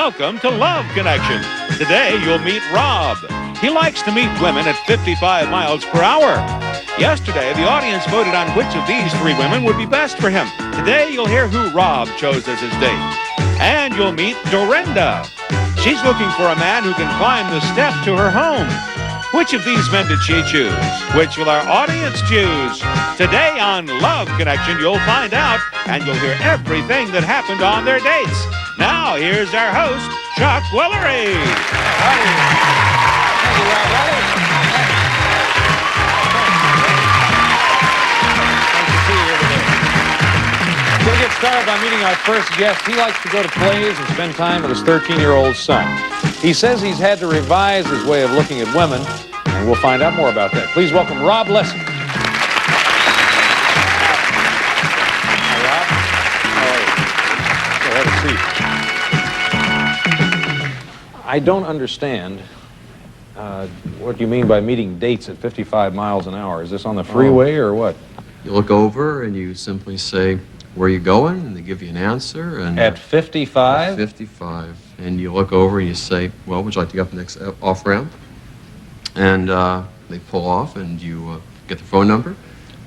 Welcome to Love Connection. Today you'll meet Rob. He likes to meet women at 55 miles per hour. Yesterday, the audience voted on which of these three women would be best for him. Today, you'll hear who Rob chose as his date. And you'll meet Dorinda. She's looking for a man who can climb the steps to her home. Which of these men did she choose? Which will our audience choose? Today on Love Connection, you'll find out, and you'll hear everything that happened on their dates. Now, here's our host, Chuck Willery. Thank you, Rob. Nice to see you here today. We're going to get started by meeting our first guest. He likes to go to plays and spend time with his 13-year-old son. He says he's had to revise his way of looking at women, and we'll find out more about that. Please welcome Rob Lesson. Hi, Rob. How are you? Go ahead and seat. I don't understand what you mean by meeting dates at 55 miles an hour. Is this on the freeway or what? You look over and you simply say, "Where are you going?" And they give you an answer. And At 55? At 55. And you look over and you say, "Well, would you like to go up the next off-ramp?" And they pull off and you get the phone number.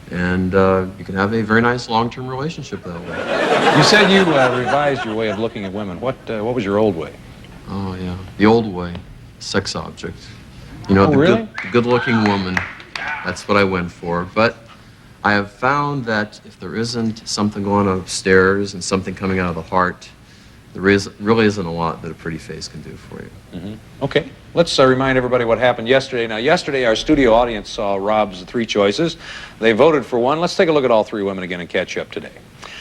And you can have a very nice long-term relationship that way. You said you revised your way of looking at women. What was your old way? Oh, yeah. The old way. Sex object. You know, really? the good-looking woman. That's what I went for. But I have found that if there isn't something going on upstairs and something coming out of the heart, there really isn't a lot that a pretty face can do for you. Mm-hmm. Okay. Let's remind everybody what happened yesterday. Now, yesterday, our studio audience saw Rob's three choices. They voted for one. Let's take a look at all three women again and catch up today.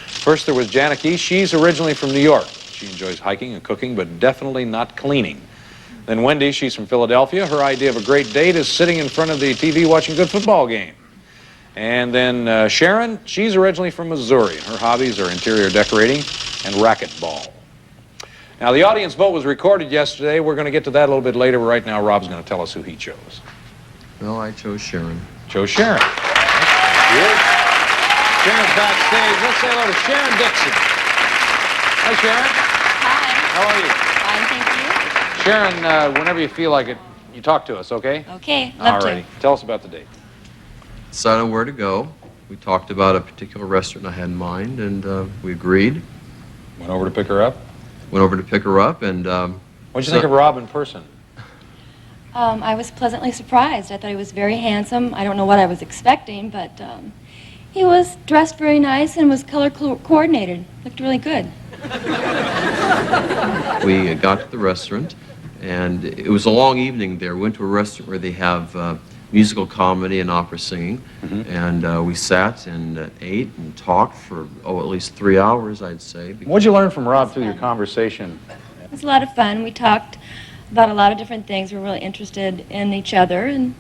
First, there was Janaki. She's originally from New York. She enjoys hiking and cooking, but definitely not cleaning. Then Wendy, she's from Philadelphia. Her idea of a great date is sitting in front of the TV watching a good football game. And then Sharon, she's originally from Missouri. Her hobbies are interior decorating and racquetball. Now, the audience vote was recorded yesterday. We're going to get to that a little bit later. Right now, Rob's going to tell us who he chose. Well, I chose Sharon. Chose Sharon. Here. Sharon's backstage. Let's say hello to Sharon Dixon. Hi, Sharon. Hi. How are you? Fine, thank Sharon, whenever you feel like it, you talk to us, okay? you. Okay, love All right. Tell us about the date. Decided on where to go. We talked about a particular restaurant I had in mind, and we agreed. Went over to pick her up. Went over to pick her up, and What'd you think of Rob in person? I was pleasantly surprised. I thought he was very handsome. I don't know what I was expecting, but he was dressed very nice and was color coordinated. Looked really good. we got to the restaurant, and it was a long evening there. We went to a restaurant where they have musical comedy and opera singing, and we sat and ate and talked for, at least 3 hours, I'd say. What'd you learn from Rob through your conversation? It was a lot of fun. We talked about a lot of different things. We were really interested in each other, and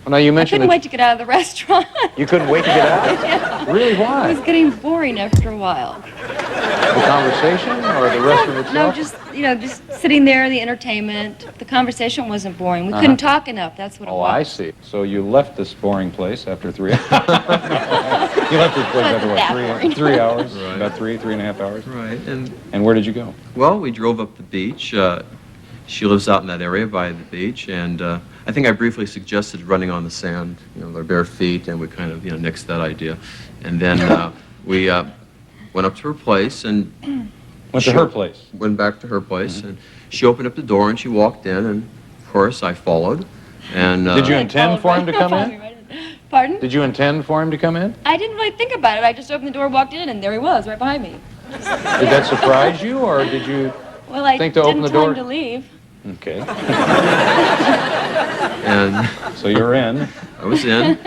Well, now you I mentioned couldn't wait to get out of the restaurant. You couldn't wait to get out? Yeah. Really, It why? was getting boring after a while. The conversation or the restaurant itself? No, just sitting there, the entertainment. The conversation wasn't boring. We couldn't talk enough. That's what it Oh, was. I see. So you left this boring place after 3 hours? You left this place after Wasn't that what, boring. 3 hours? Right. About three and a half hours? Right, and And where did you go? well, we drove up the beach. She lives out in that area by the beach, and I think I briefly suggested running on the sand, with our bare feet, and we kind of, nixed that idea. And then we went up to her place and Went to her place. went back to her place, and she opened up the door and she walked in, and of course I followed. And Did you intend for him to come in? Pardon? Did you intend for him to come in? I didn't really think about it. I just opened the door, walked in, and there he was, right behind me. Did that surprise you, or did you Well, I think to open didn't the tell door? him to leave. Okay. and So you're in. I was in.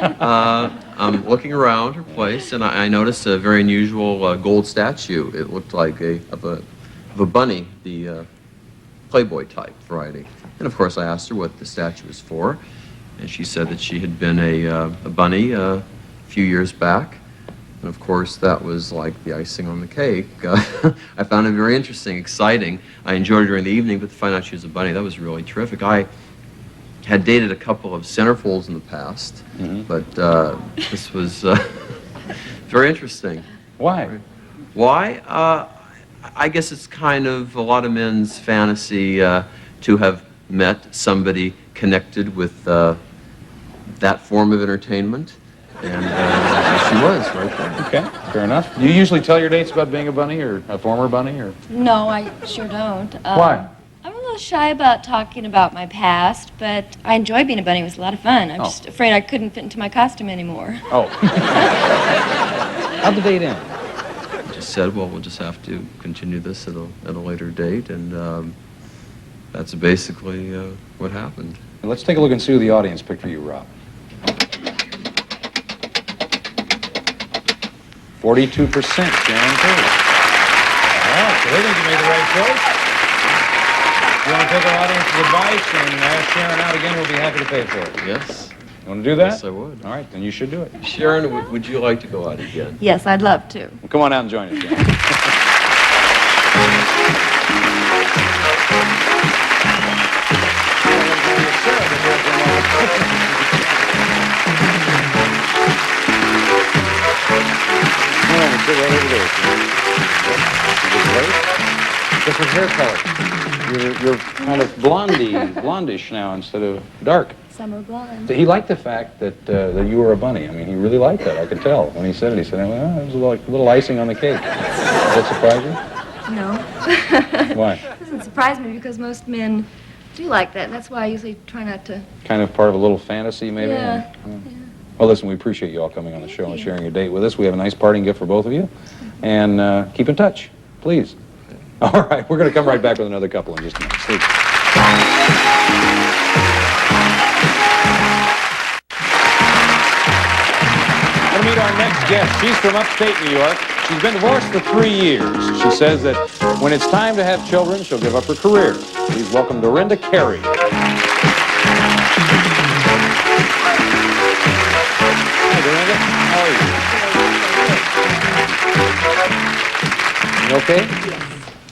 I'm looking around her place, and I noticed a very unusual gold statue. It looked like of a bunny, the Playboy type variety. And of course, I asked her what the statue was for, and she said that she had been a bunny a few years back. And of course, that was like the icing on the cake. I found it very interesting, exciting. I enjoyed it during the evening, but to find out she was a bunny, that was really terrific. I had dated a couple of centerfolds in the past, but this was very interesting. Why? Why? I guess it's kind of a lot of men's fantasy to have met somebody connected with that form of entertainment. And she was right there. Okay, fair enough. You usually tell your dates about being a bunny or a former bunny, or? No, I sure don't. Why? I'm a little shy about talking about my past, but I enjoy being a bunny. It was a lot of fun. I'm just afraid I couldn't fit into my costume anymore. Oh. How'd the date end? Just said, well, we'll just have to continue this at a later date, and that's basically what happened. Let's take a look and see who the audience picked for you, Rob. 42%, Sharon Curry. Wow, so they think you made the right choice. If you want to take our audience's advice and ask Sharon out again, we'll be happy to pay for it. Yes. You want to do that? Yes, I would. All right, then you should do it. Sharon, would you like to go out again? Yes, I'd love to. Well, come on out and join us, Sharon. Sit right over there. Different hair color. You're kind of blondish now instead of dark. Summer blonde. He liked the fact that that you were a bunny. I mean, he really liked that. I could tell when he said it. He said, "Well, it was a little icing on the cake." Does that surprise you? No. Why? It doesn't surprise me because most men do like that. That's why I usually try not to. Kind of part of a little fantasy, maybe. Yeah. Well, listen, we appreciate you all coming on the show and sharing your date with us. We have a nice parting gift for both of you, and keep in touch, please. All right, we're going to come right back with another couple in just a minute. Stay tuned. We're going to meet our next guest. She's from upstate New York. She's been divorced for 3 years. She says that when it's time to have children, she'll give up her career. Please welcome Dorinda Carey. Hi, Dorinda. How are you? You okay? Yes.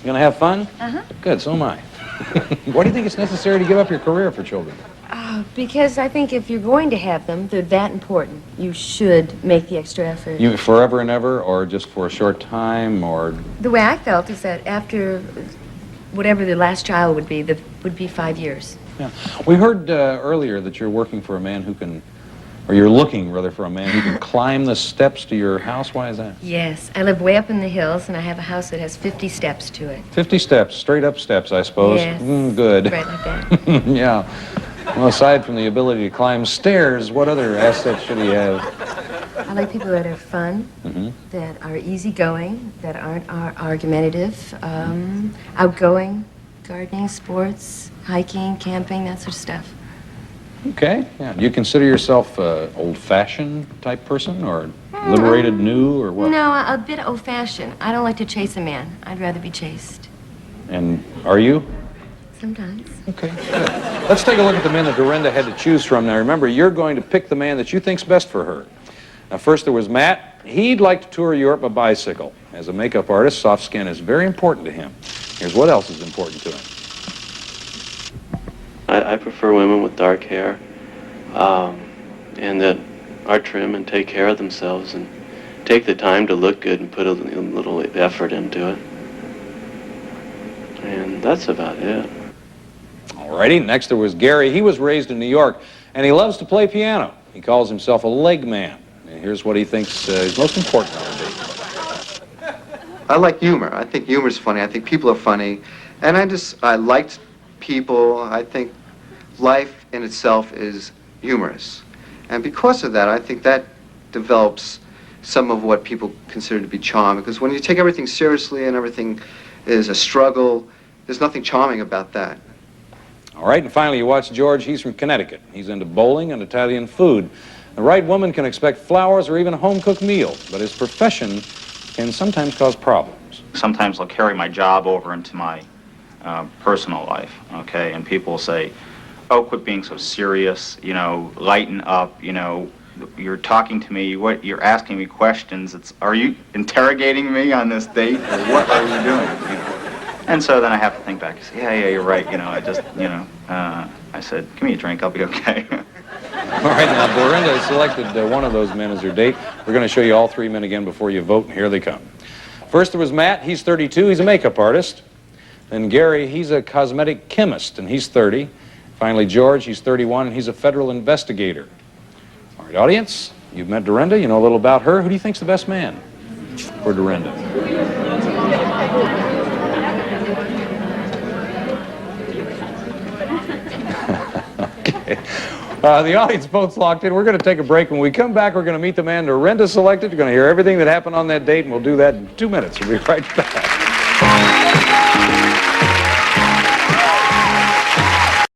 You gonna have fun? Uh-huh. Good, so am I. Why do you think it's necessary to give up your career for children? Because I think if you're going to have them, they're that important. You should make the extra effort. You forever and ever, or just for a short time, or? The way I felt is that after whatever the last child would be, would be 5 years. Yeah. We heard earlier that you're working for a man who can, or you're looking rather for a man who can climb the steps to your house. Why is that? Yes, I live way up in the hills, and I have a house that has 50 steps to it. 50 steps, straight up steps, I suppose. Yes. Good. Right like that. Yeah. Well, aside from the ability to climb stairs, what other assets should he have? I like people that are fun, that are easygoing, that aren't argumentative, outgoing, gardening, sports, hiking, camping, that sort of stuff. Okay. Yeah. Do you consider yourself an old-fashioned type person, or liberated new, or what? No, a bit old-fashioned. I don't like to chase a man. I'd rather be chased. And are you? Sometimes. Okay, good. Let's take a look at the men that Dorinda had to choose from. Now, remember, you're going to pick the man that you think's best for her. Now, first there was Matt. He'd like to tour Europe by bicycle. As a makeup artist, soft skin is very important to him. Here's what else is important to him. I prefer women with dark hair, and that are trim and take care of themselves and take the time to look good and put a little effort into it. And that's about it. Alrighty, next there was Gary. He was raised in New York, and he loves to play piano. He calls himself a leg man. And here's what he thinks is most important on a date. I like humor. I think humor's funny. I think people are funny. And I liked people. I think life in itself is humorous. And because of that, I think that develops some of what people consider to be charm. Because when you take everything seriously and everything is a struggle, there's nothing charming about that. All right, and finally you watch George. He's from Connecticut. He's into bowling and Italian food. The right woman can expect flowers or even a home-cooked meal, but his profession can sometimes cause problems. Sometimes I'll carry my job over into my personal life, okay? And people will say, oh, quit being so serious, you know, lighten up, you know, you're talking to me, you're asking me questions. Are you interrogating me on this date, or what are you doing? You know? And so then I have to think back and say, yeah, you're right, you know, I just, you know, I said, give me a drink, I'll be okay. All right, now Dorinda has selected one of those men as her date. We're going to show you all three men again before you vote, and here they come. First there was Matt, he's 32, he's a makeup artist. Then Gary, he's a cosmetic chemist, and he's 30. Finally, George, he's 31, and he's a federal investigator. All right, audience, you've met Dorinda, you know a little about her. Who do you think's the best man for Dorinda? Okay. The audience votes locked in. We're going to take a break. When we come back, we're going to meet the man Dorinda selected. You're going to hear everything that happened on that date, and we'll do that in 2 minutes. We'll be right back.